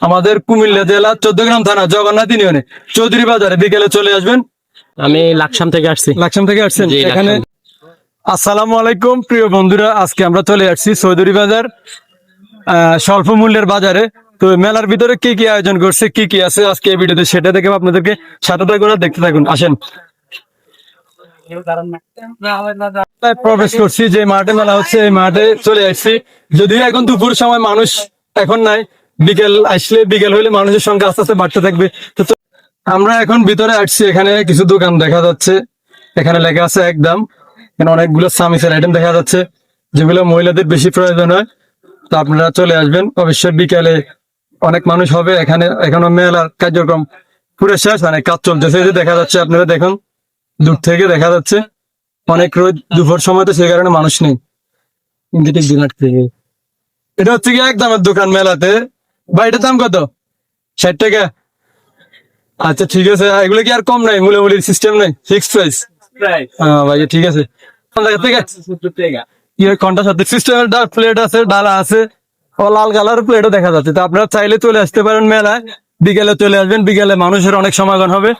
আমাদের কুমিল্লা জেলা 14 গ্রাম থানা জগন্নাথ ইউনিয়নে চৌধুরী বাজারে বিকেলে চলে আসবেন। আমি লাকসাম থেকে আসছি। লাকসাম থেকে আসছেন জি, এখানে? আসসালামু আলাইকুম প্রিয় বন্ধুরা, আজকে আমরা চলে আসছি চৌধুরী বাজার স্বল্প মূল্যের বাজারে। তো মেলার ভিতরে কি কি আয়োজন করছে, কি কি আছে আজকে এই ভিডিওতে সেটা দেখে আপনাদেরকে সাথে থাকুন আর দেখতে থাকুন। আসেন প্রবেশ করছি যে মাঠে মেলা হচ্ছে, এই মাঠে চলে আসছি। যদিও এখন দুপুর সময় মানুষ এখন নাই, বিকেল আসলে বিকেল হইলে মানুষের সংখ্যা আস্তে আস্তে বাড়তে থাকবে। তো আমরা এখন ভিতরে আসছি, এখানে কিছু দোকান দেখা যাচ্ছে, এখানে লেখা আছে একদম। এখানে অনেকগুলো সামিসের আইটেম দেখা যাচ্ছে যেগুলো মহিলাদের বেশি প্রয়োজন হয়। তো আপনারা চলে আসবেন অবশ্যই, বিকালে অনেক মানুষ হবে এখানে। এখনো মেলার কার্যক্রম পুরো শেষ, মানে কাজ চলতেছে, যে দেখা যাচ্ছে আপনারা দেখুন, দূর থেকে দেখা যাচ্ছে অনেক রোদ দুপুর সময়, তো সেই কারণে মানুষ নেই। এটা হচ্ছে কি একদমের দোকান মেলাতে। ভাই এটার দাম কত? 60 টাকা। আচ্ছা ঠিক আছে, এগুলো কি আর কম নাই? মূল্যমূল্যের সিস্টেম নাই, ফিক্সড প্রাইস? ভাই ঠিক আছে। কোন জায়গা থেকে? কোনটা সাথে সিস্টেমের প্লেট আছে, ডালা আছে, ও লাল কালার প্লেটও দেখা যাচ্ছে। তো আপনারা চাইলে চলে আসতে পারেন মেলায়, বিকেলে চলে আসবেন। বিকেলে মানুষের অনেক সমাগম হবে।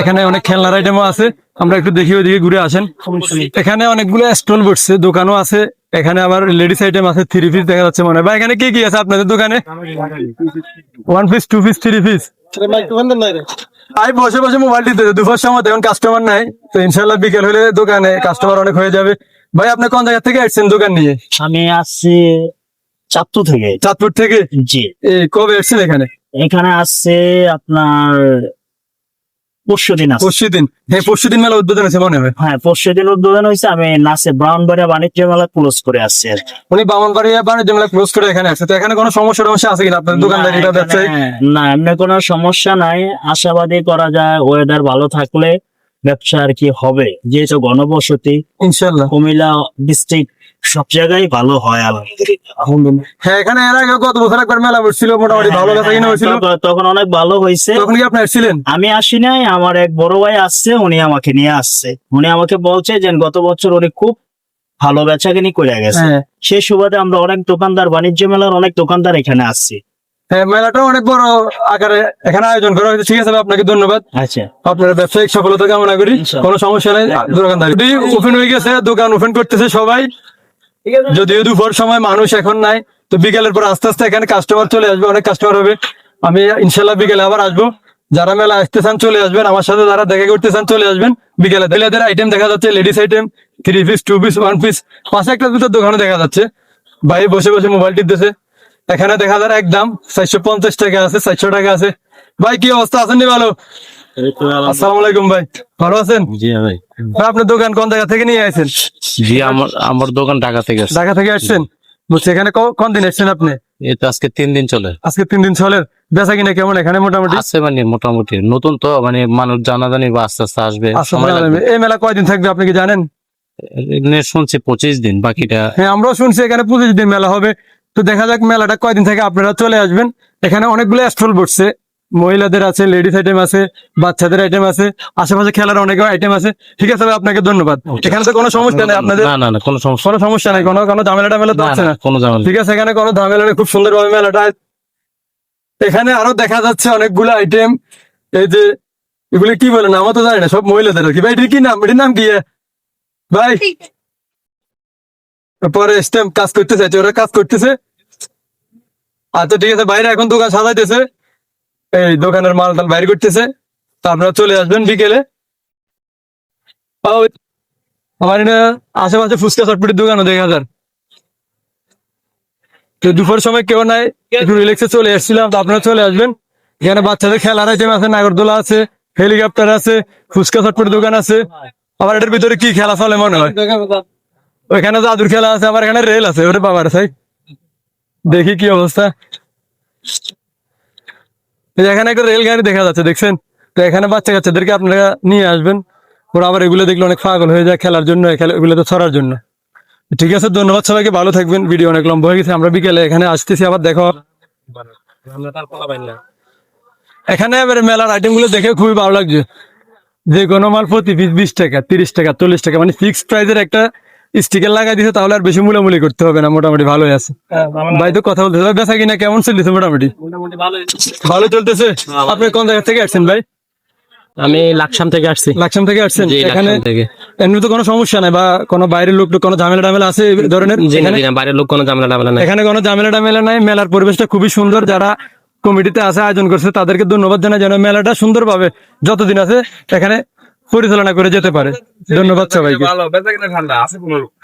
এখানে অনেক খেলনার আইটেমও আছে, আমরা একটু দেখি ওইদিকে ঘুরে আসেন। এখানে অনেকগুলো স্টল বসছে, দোকানও আছে। এখানে আবার লেডিস আইটেম আছে, 3 পিস দেখা যাচ্ছে মনে হয়। বা এখানে কি কি আছে আপনাদের দোকানে? 1 পিস, 2 পিস, 3 পিস। আমি বসে বসে মোবাইল টিপতে, দুপুর সময় এখন কাস্টমার নাই। তো ইনশাল্লাহ বিকেল হলে দোকানে কাস্টমার অনেক হয়ে যাবে। ভাই আপনি কোন জায়গা থেকে আসছেন দোকান নিয়ে? আমি আসছি চাঁদপুর থেকে। চাঁদপুর থেকে? জি। কবে আসছেন এখানে? এখানে আসছে আপনার পরশুদিন আসছে। পরশুদিন? হ্যাঁ, পরশুদিন মেলা উদ্বোধন আছে মনে হয়। হ্যাঁ, পরশুদিন উদ্বোধন হয়েছে। আমি নাচে ব্রাউনবাড়িয়া বাণিজ্য মেলা ক্লোজ করে আসছি আর কি। উনি বামনবাড়িয়া বাণিজ্য মেলা ক্লোজ করে এখানে আসছে। তো এখানে কোনো সমস্যা আছে কিনা আপনার দোকানদারিটা, ব্যবসায়ী? না, এমনি কোনো সমস্যা নাই। আশাবাদী করা যায় ওয়েদার ভালো থাকলে ব্যবসা আর কি হবে, যেহেতু ঘনবসতি ইনশাল্লাহ। কুমিল্লা ডিস্ট্রিক্ট সব জায়গায় ভালো হয় আলহামদুলিল্লাহ। হ্যাঁ, এখানে এর আগে গত বছর একবার মেলা বসছিল, মোটামুটি ভালো বেচা কিনা হয়েছিল। তখন অনেক ভালো হয়েছে। তখন কি আপনি আসছিলেন? আমি আসি নাই, আমার এক বড় ভাই আসছে, উনি আমাকে নিয়ে আসছে। উনি আমাকে বলছে যে গত বছর উনি খুব ভালো বেচাকিনি করে গেছে। হ্যাঁ। সেই সুবাদে আমরা অনেক দোকানদার, বাণিজ্য মেলার অনেক দোকানদার এখানে আসছি। হ্যাঁ, মেলাটা অনেক বড় আকারে এখানে আয়োজন করা হয়েছে। ঠিক আছে ভাই, আপনাকে ধন্যবাদ। আচ্ছা, আপনার ব্যবসায়িক সফলতা কামনা করি। কোনো সমস্যা নেই। দোকানদারি ওপেন হয়ে গেছে, দোকান ওপেন করতেছে সবাই। যদিও দুপুর সময় মানুষ এখন নাই, তো বিকেলের পর আস্তে আস্তে এখানে কাস্টমার চলে আসবে, অনেক কাস্টমার হবে। আমি ইনশাল্লাহ বিকেলে আবার আসবো। যারা মেলা আসতে চান চলে আসবেন, আমার সাথে যারা দেখা করতে চান চলে আসবেন বিকেলে। ছেলেদের আইটেম দেখা যাচ্ছে, ladies item, 3 piece, 2 piece, 1 piece, 5 একটা দোকানে দেখা যাচ্ছে। ভাই বসে বসে মোবাইল টিপতেছে। এখানে দেখা যায় একদম 450 টাকা আছে, 400 টাকা আছে। ভাই কি অবস্থা, আছেন নি ভালো? আসসালামু আলাইকুম ভাই, ভালো আছেন? জি ভাই। ভাই আপনার দোকান কোন জায়গা থেকে নিয়ে আসছেন? জি, আমার দোকান ঢাকা থেকে আসছে। ঢাকা থেকে আসছেন? বুঝছি। এখানে কোন দিন আসছেন আপনি? এই তো আজকে 3 দিন চলে। আজকে 3 দিন চলে। বেচা কিনা কেমন এখানে মোটামুটি? আছে মানে মোটামুটি, নতুন তো মানে মানুষ জানাজানি বা আস্তে আস্তে আসবে, সময় লাগবে। এই মেলা কয়দিন থাকবে আপনি কি জানেন? এমনি শুনছি 25 দিন, বাকিটা। হ্যাঁ, আমরাও শুনছি এখানে 25 দিন মেলা হবে। তো দেখা যাক মেলাটা কয়দিন থেকে, আপনারা চলে আসবেন। এখানে অনেকগুলো স্টল বসছে, মহিলাদের আছে, লেডিস আইটেম আছে, বাচ্চাদের আইটেম আছে, আশেপাশে খেলার অনেক আইটেম আছে। ঠিক আছে ভাই, আপনাকে ধন্যবাদ। এখানে তো কোনো সমস্যা নেই আপনাদের? না না না, কোনো সমস্যা কোনো সমস্যা নেই, কোনো ঝামেলা টামেলা তো না, হচ্ছে না, না? কোনো ঝামেলা নেই। ঠিক আছে, এখানে কোনো ঝামেলা নেই, খুব সুন্দরভাবে মেলাটা। এখানে আরো দেখা যাচ্ছে অনেকগুলো আইটেম। এই যে এগুলি কি বলেন, আমার তো জানি না, সব মহিলাদের আর কি। ভাই এটির কি নাম, এটির নাম কি ভাই? পরে স্টেম কাজ করতেছে, ওরা কাজ করতেছে। আচ্ছা ঠিক আছে, বাইরে এখন দোকান সাজাইতেছে, এই দোকানের মাল টাল বাইরে করতেছে। তো আপনারা চলে আসবেন বিকেলে। আমার এখানে আশেপাশে ফুচকা চটপটির দোকানও দেখা যায়। তো দুপুর সময় কেউ নাই, একটু রিল্যাক্সে চলে এসেছিলাম। তো আপনারা চলে আসবেন। এখানে বাচ্চাদের খেলার আইটেম আছে, নাগরদোলা আছে, হেলিকপ্টার আছে, ফুচকা চটপটির দোকান আছে। আবার এটার ভিতরে কি খেলা চলে মনে হয়, ওইখানে জাদুর খেলা আছে, আবার এখানে রেল আছে। ওরে বাবার সাই, দেখি কি অবস্থা। এখানে একটা রেল গাড়ি দেখা যাচ্ছে, দেখছেন? তো এখানে বাচ্চা কাচ্চাদেরকে আপনারা নিয়ে আসবেন। ওরা আবার এগুলো দেখলে অনেক পাগল হয়ে যায় খেলার জন্য, এগুলোতে ছড়ার জন্য। ঠিক আছে, ধন্যবাদ সবাইকে, ভালো থাকবেন। ভিডিও অনেক লম্বা হয়ে গেছে, আমরা বিকেলে এখানে আসতেছি, আবার দেখো। এখানে এবার মেলার আইটেম গুলো দেখে খুবই ভালো লাগছে। যে কোনো মাল প্রতি পিস 20 টাকা, 30 টাকা, 40 টাকা, মানে ফিক্সড প্রাইসের একটা স্টিকার লাগাই দিছে তাহলে আর বেশি মুলামুলি করতে হবে না, মোটামুটি ভালোই আছে। ভাই তো কথা বলতেছে, ভাই বেচা কিনা কেমন চলতেছে? মোটামুটি ভালো চলতেছে। আপনি কোন জায়গা থেকে আসছেন ভাই? আমি লাকসাম থেকে আসছি। লাকসাম থেকে আসছেন? জি, এখানে লাকসাম থেকে। এমনি তো কোনো সমস্যা নাই, বা কোনো বাইরের লোক কোনো ঝামেলা টামেলা আছে এই ধরনের? জি না, এখানে জি না, বাইরের লোক কোনো ঝামেলা টামেলা নাই। এখানে কোনো ঝামেলা টামেলা নাই। মেলার পরিবেশটা খুবই সুন্দর। যারা কমিটিতে আছে, আয়োজন করছে, তাদেরকে ধন্যবাদ জানাই যেন মেলাটা সুন্দরভাবে যতদিন আছে এখানে পরিচালনা করে যেতে পারে। ধন্যবাদ সবাইকে।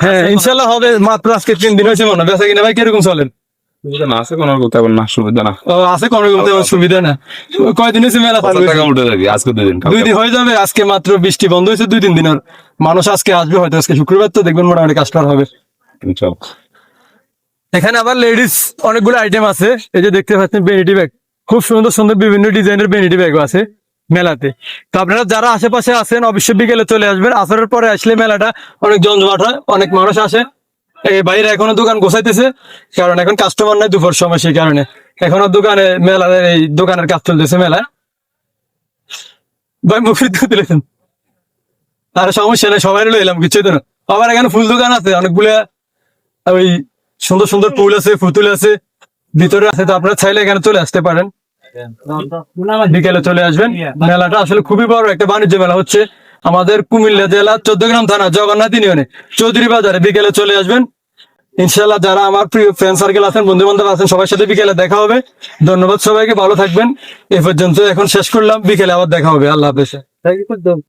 হ্যাঁ, ইনশাল্লাহ হবে। মাত্র আজকে 3 দিন হয়েছে মনে হয়। বেচা কিনা ভাই কিরকম চলেন? আছে কোনো তেমন না, সুবিধা না। ও, আছে কোনো রকম তেমন সুবিধা না। কয়দিন হয়েছে মেলা চালু হয়েছে? টাকা উঠে থাকি আজকে 2 দিন। 2 দিন হয়ে যাবে। আজকে মাত্র বৃষ্টি বন্ধ হয়েছে 2-3 দিনের। মানুষ আজকে আসবে হয়তো, আজকে শুক্রবার তো দেখবেন মোটামুটি কাস্টমার হবে। ইনশাআল্লাহ। এখানে আবার লেডিস অনেকগুলো আইটেম আছে। এই যে দেখতে পাচ্ছেন বেনিটি ব্যাগ, খুব সুন্দর সুন্দর বিভিন্ন ডিজাইনের বেনিটি ব্যাগও আছে মেলাতে। তো আপনারা যারা আশেপাশে আছেন অবশ্যই বিকেলে চলে আসবেন। আসরের পরে আসলে মেলাটা অনেক জমজমাট হয়, অনেক মানুষ আসে। এই বাইরে এখনো দোকান গোছাইতেছে, কারণ এখন কাস্টমার নাই দুপুর সময়, সেই কারণে এখনো দোকানে মেলার এই দোকানের কাজ চলতেছে মেলায়। ভাই মুখে তুলেছেন আর সমস্যা নেই, সবাই লইলাম কিছু তো না। আবার এখানে ফুল দোকান আছে অনেকগুলা, ওই সুন্দর সুন্দর ফুল আছে, পুতুল আছে, ভিতরে আছে। তো আপনারা চাইলে এখানে চলে আসতে পারেন, বিকেলে চলে আসবেন। মেলাটা আসলে খুবই বড় একটা বাণিজ্য মেলা হচ্ছে আমাদের কুমিল্লা জেলা 14 থানা জগন্নাথ ইউনিয়নে চৌধুরী বাজারে। বিকেলে চলে আসবেন ইনশাল্লাহ। যারা আমার প্রিয় ফ্রেন্ড সার্কেল আছেন, বন্ধু বান্ধব আছেন, সবার সাথে বিকেলে দেখা হবে। ধন্যবাদ সবাইকে, ভালো থাকবেন। এ পর্যন্ত এখন শেষ করলাম, বিকেলে আবার দেখা হবে। আল্লাহ হাফেজ।